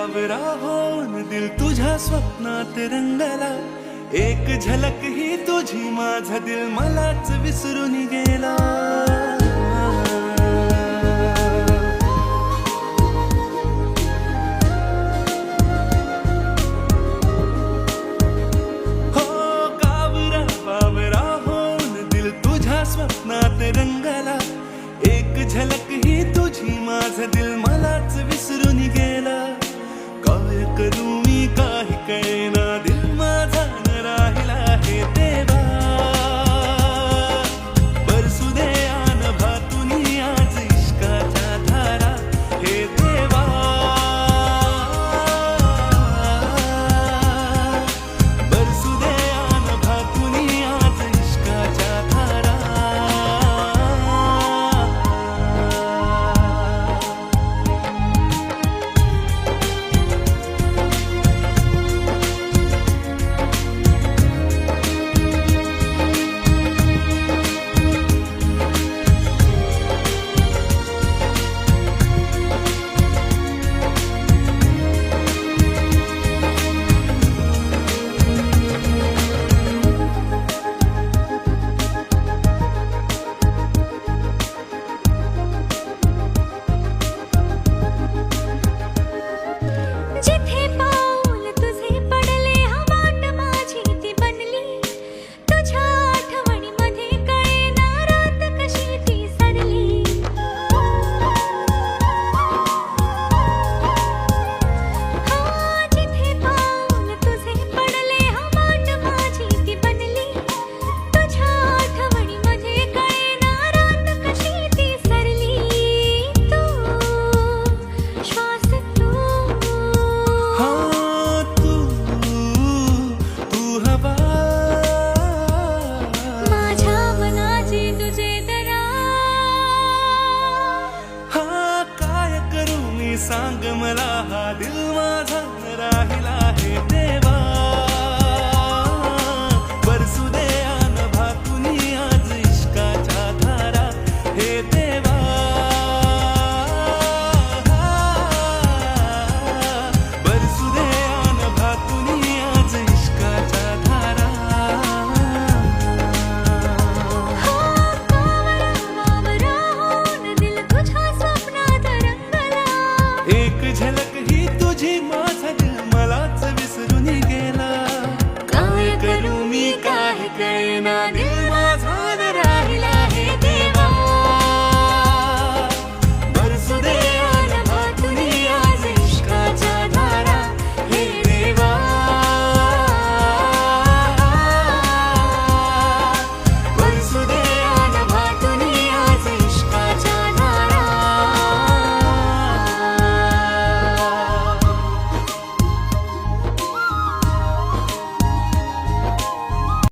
बावरा होऊन दिल तुझ्या स्वप्नात रंगला, एक झलक ही तुझी माझा दिल मलाच विसरून गेला. हो कावरा बावरा होऊन दिल तुझ्या स्वप्नात रंगला, एक झलक ही तुझी माझा दिल मलाच विसरून गेला. काय करू मी काही कळे